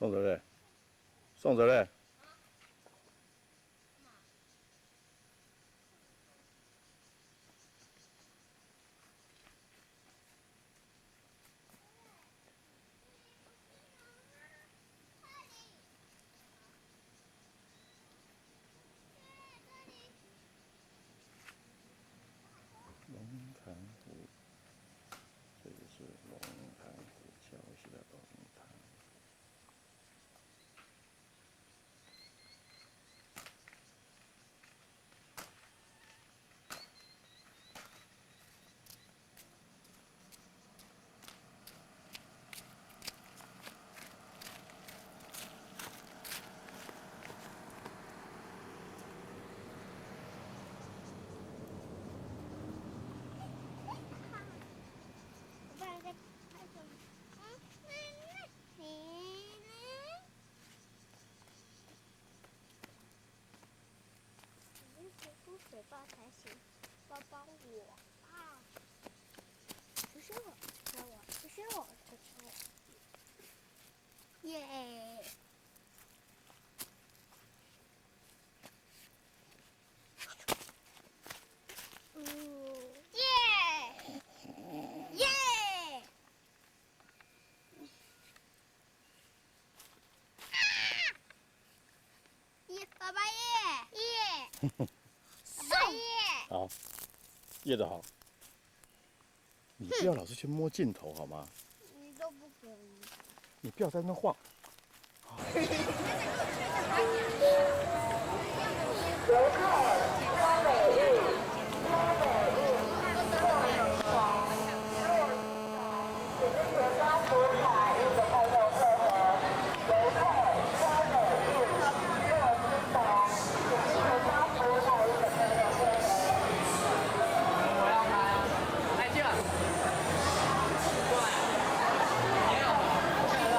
宋哲瑞，宋哲瑞，龙潭湖，这个是龙潭湖，礁溪的龙潭。水抱才行，抱抱我啊！不是我，是我，不是我，不是我。耶！耶！耶！耶！爸爸耶！耶！爸爸耶！好，叶的好。你不要老是去摸镜头好吗？你都不可以。你不要在那晃。游客嘉美玉，嘉美玉，请支持高福彩一个朋友配合。游客嘉美玉，若知道，请支持高福彩一个朋友配合。我要拍，来这个，对，没有，看到。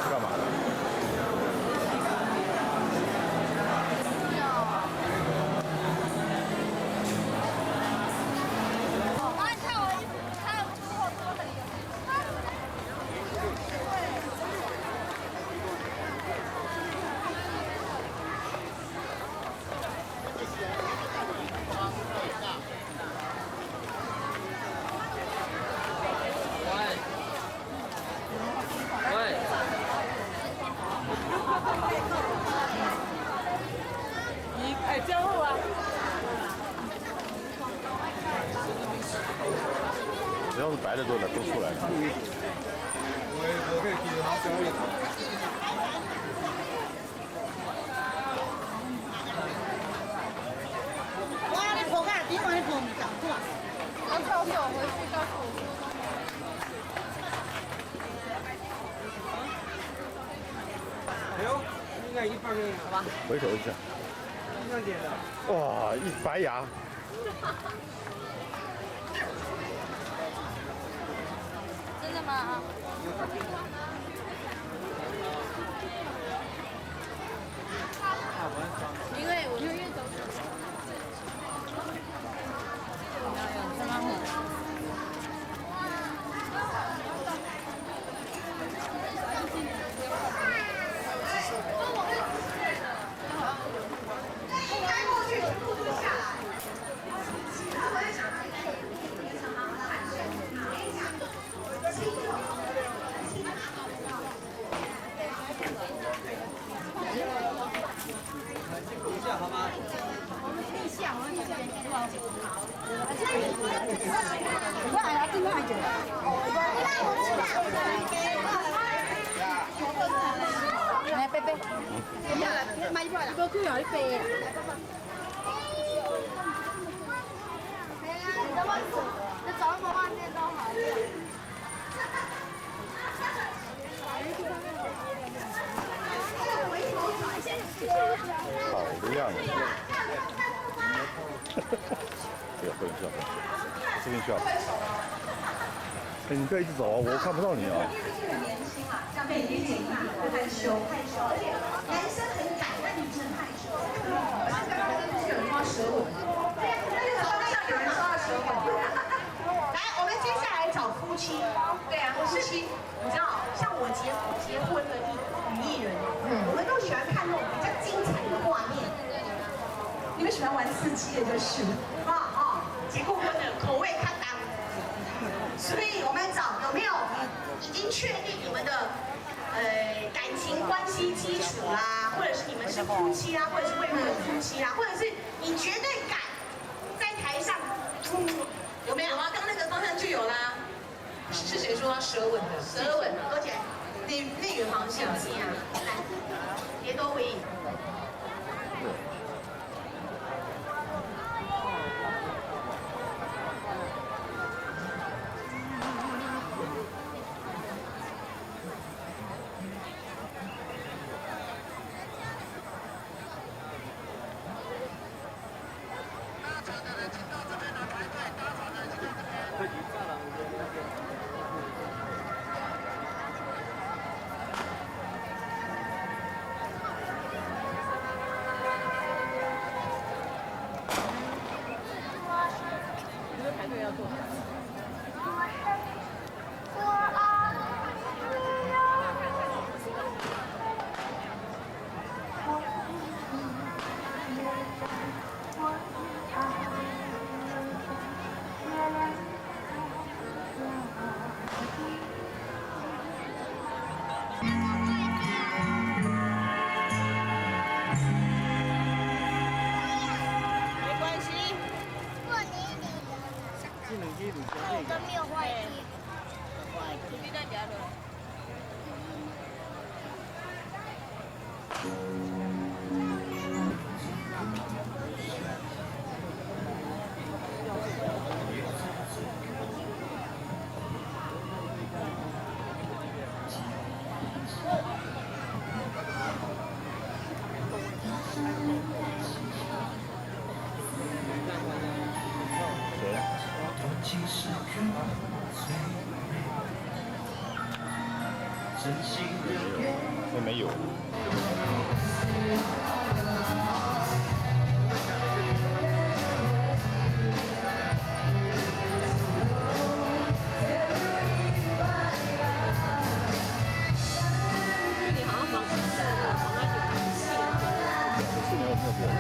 干嘛的？妈，你看我衣服，还有出好多的一个。喂。你哎，这样啊？只要是白的都出来了。我可以给他交一个。哇，你口干，你往你口里长出来。我告诉我回去告诉我。哎呦，应该一半个好吧？回头一下。一半点的。哇，一白牙。真的吗？因为我越走什么？一下好吗？我还要另外一个。来，贝贝，买一块了，多贵啊，一杯。你找我外面都好。好的样子。这个不能笑，这边笑。哎，你不要一直走啊，我看不到你啊。年轻啊，这样被女警啊，害羞，而且男生很矮，但女生害羞。舌吻。那个方向有人刷到舌吻。来，我们接下来找夫妻。对啊，夫妻，你知道，像我结婚的女艺人，我们都喜欢看那种比较精彩的画面。你们喜欢玩刺激的，就是结过婚的口味看当。所以我们找有没有已经确定你们的感情关系基础啦，或者是你们是夫妻啊，或者是未婚夫妻啊，或者是你绝对敢在台上，有没有啊？刚那个方向就有啦。是谁说舌吻的？舌吻，多姐，那个方向是啊，来，别多回应。排队要做。没关系。过年你我都没有坏题。你在家的。没有。你好像防那去年我没有过。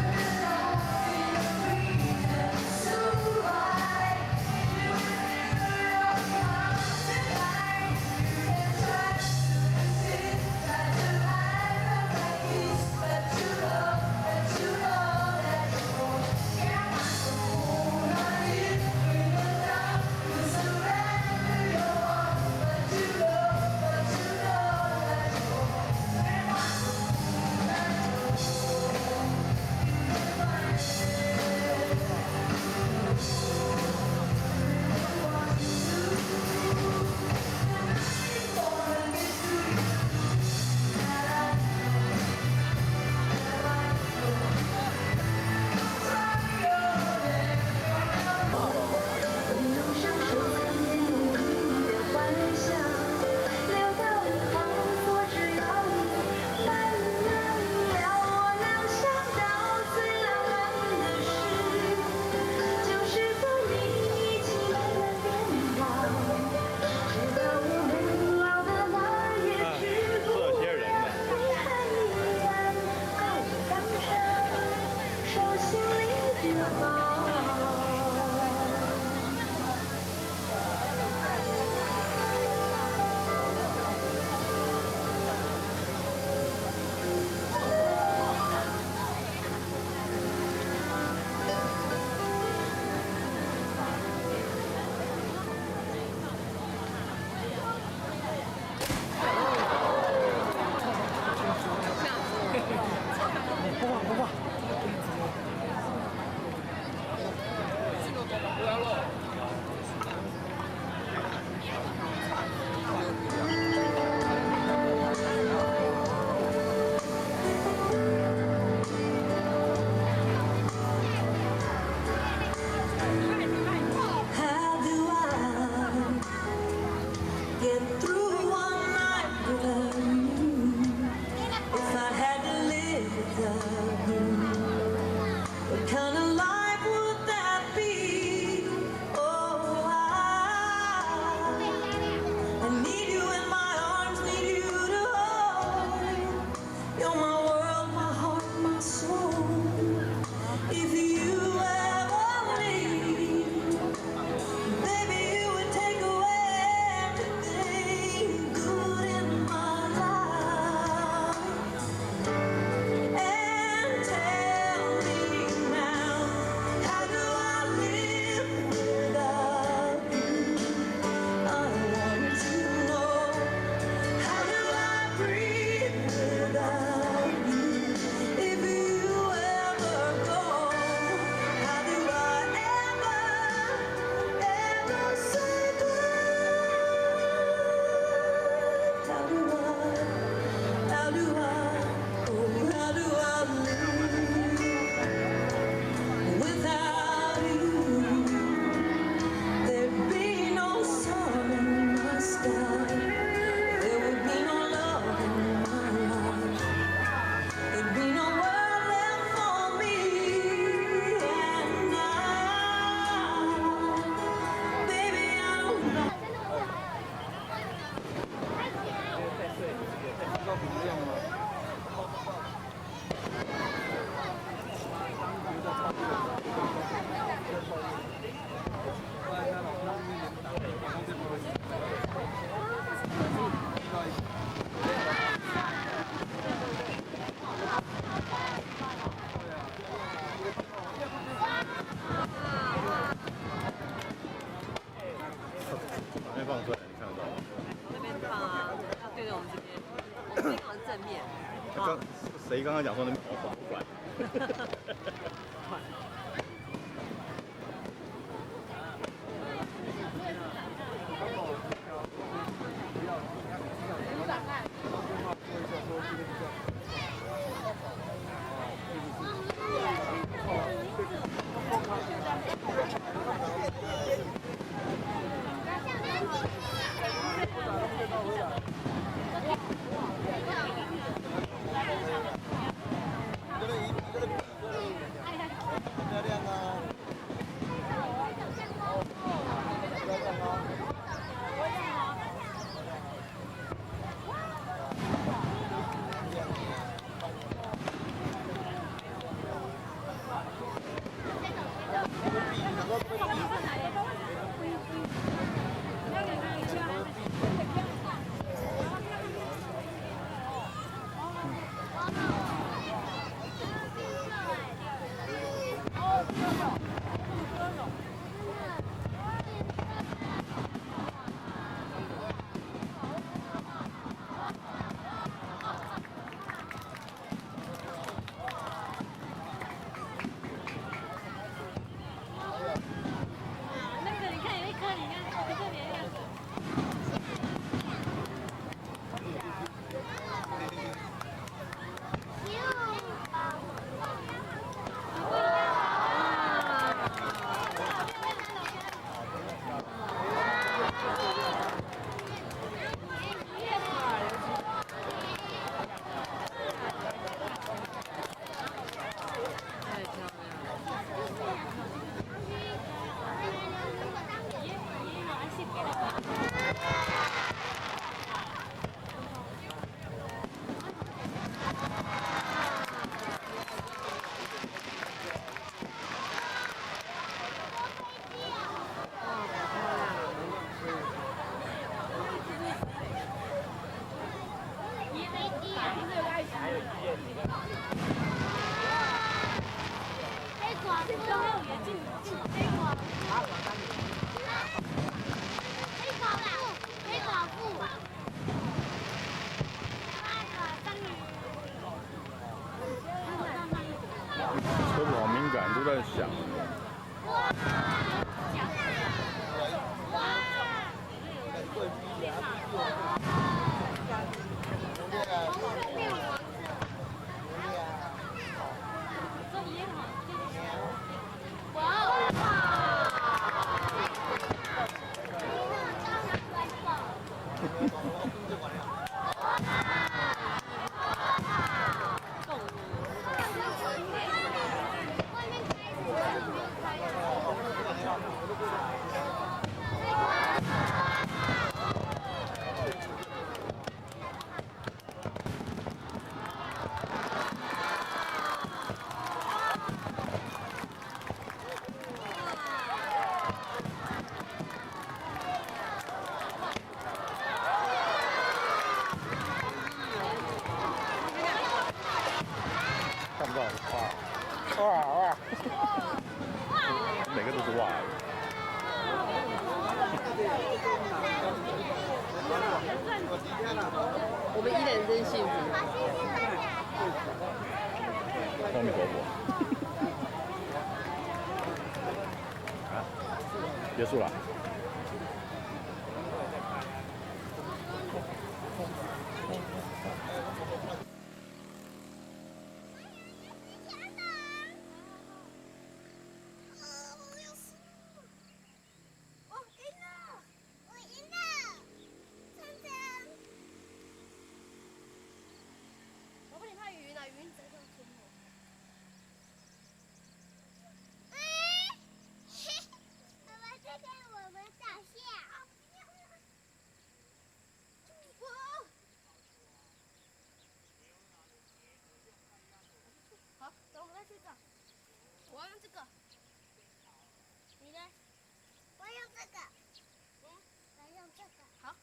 边放出来，你看得到吗？那边放啊，要对着我们这边，我们刚好正面。刚谁刚刚讲说那边我不管？车子好敏感，都在响。看不到，哇！每个都是哇。我们依然真幸福。阿弥陀佛。啊，结束了。我要用这个，你呢？我要用这个。我要用这个。好。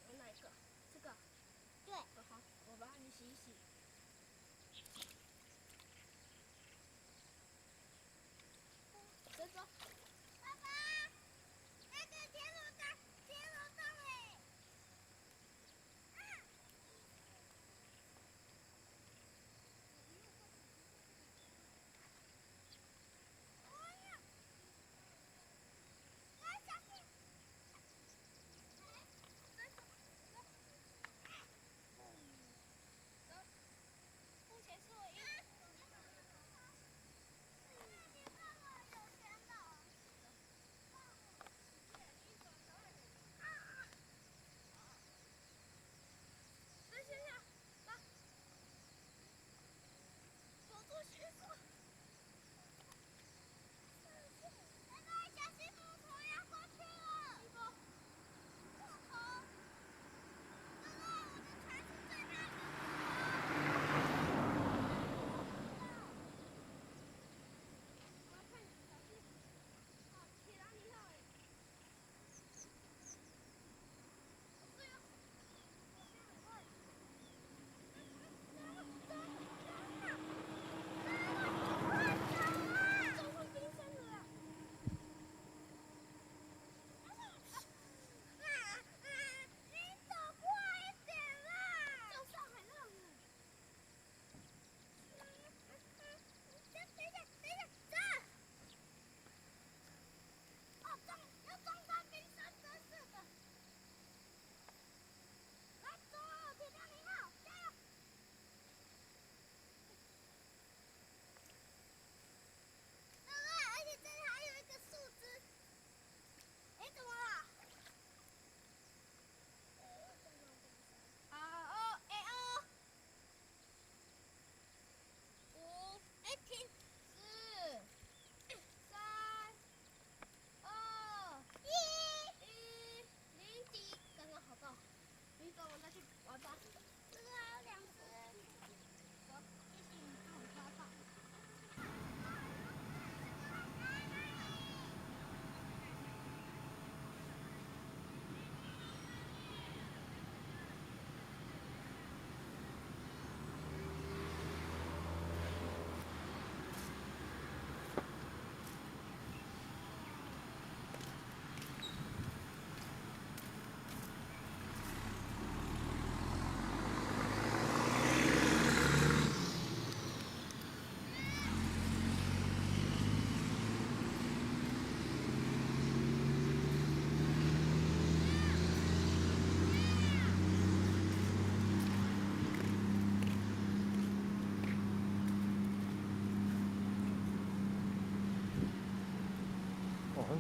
我哪一个？这个。对。好，我帮你洗一洗。走走。爸爸，那个。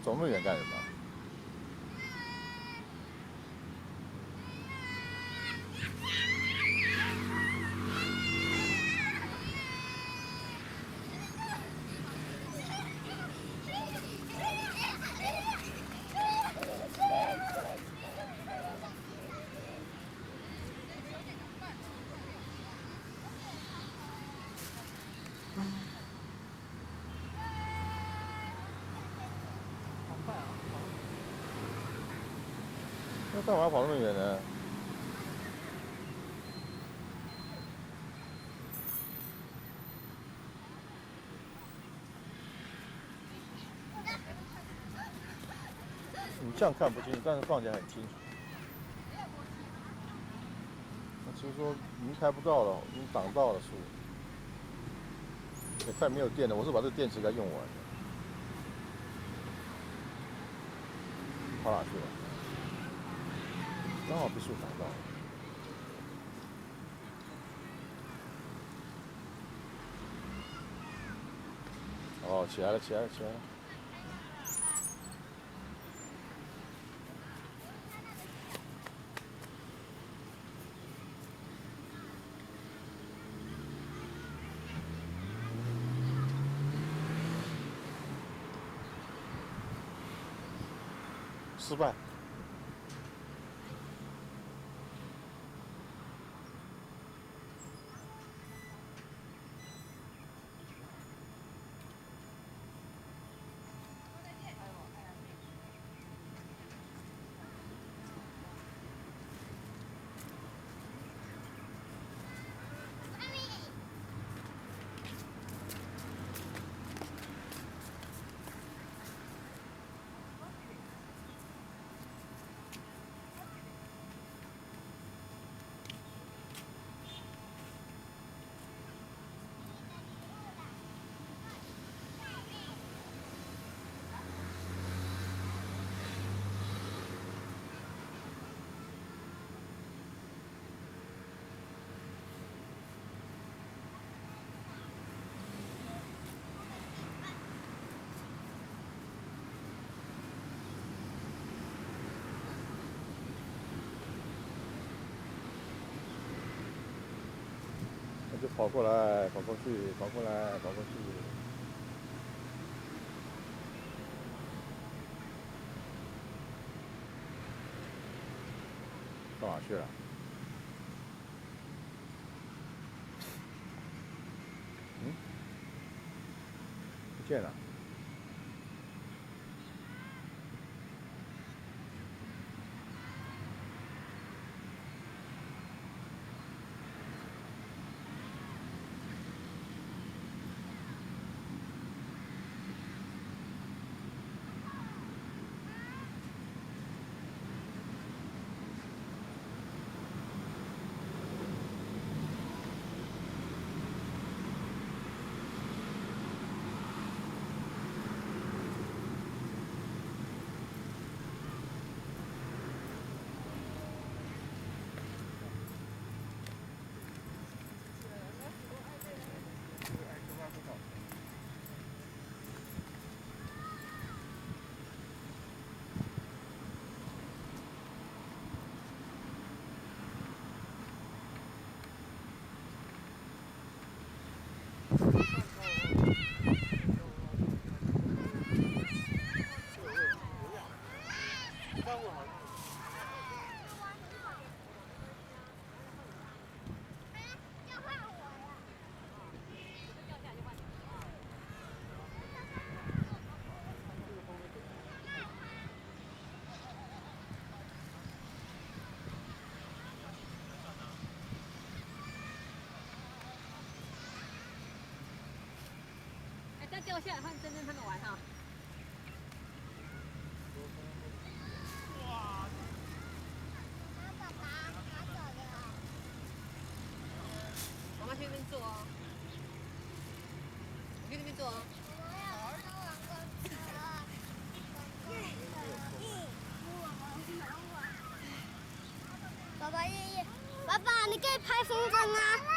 走那么远干什么？那干嘛跑那么远呢？你这样看不清楚，但是放起来很清楚。那只是说已经开不到了，已经挡到了树。也快没有电了，我是把这个电池给它用完了。跑哪去了？刚好被树挡到了。哦，起来了，起来了，起来了。失败。就跑过来，跑过去，跑过来，跑过去。到哪去了？嗯？不见了。再掉下来换真正他们玩哈。妈妈去那边坐哦。我去那边坐哦。爸爸爷爷，爸爸，你可以拍风筝啊。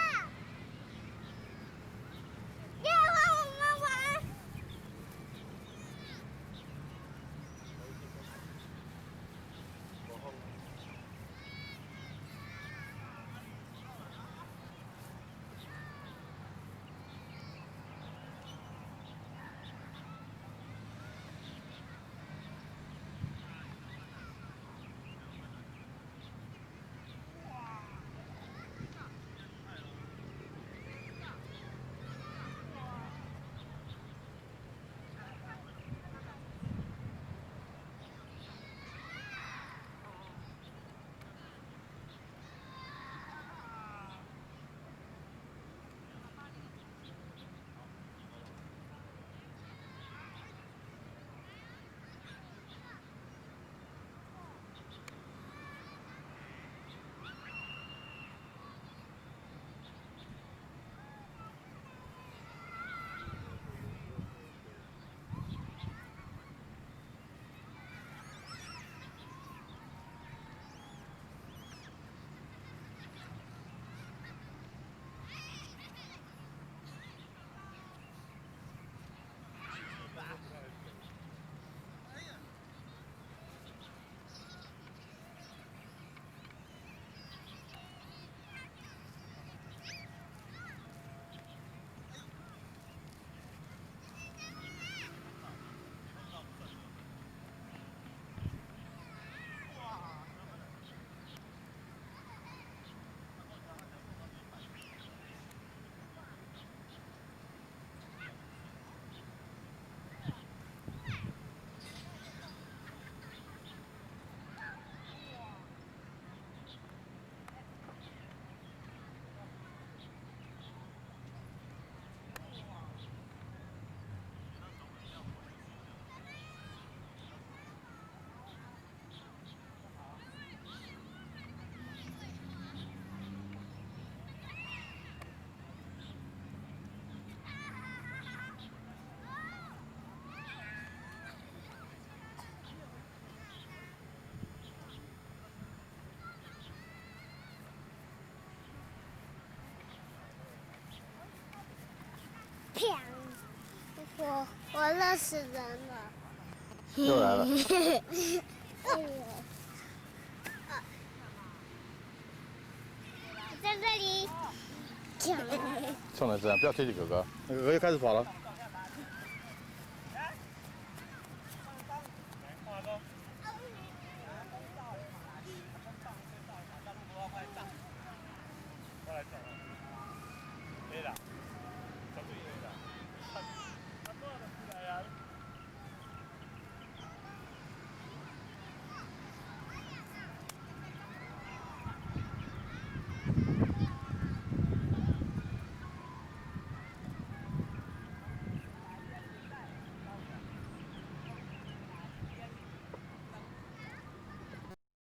啪！我热死人了。又来了。在这里。冲来这样，不要贴近哥哥。那哥哥又开始跑了。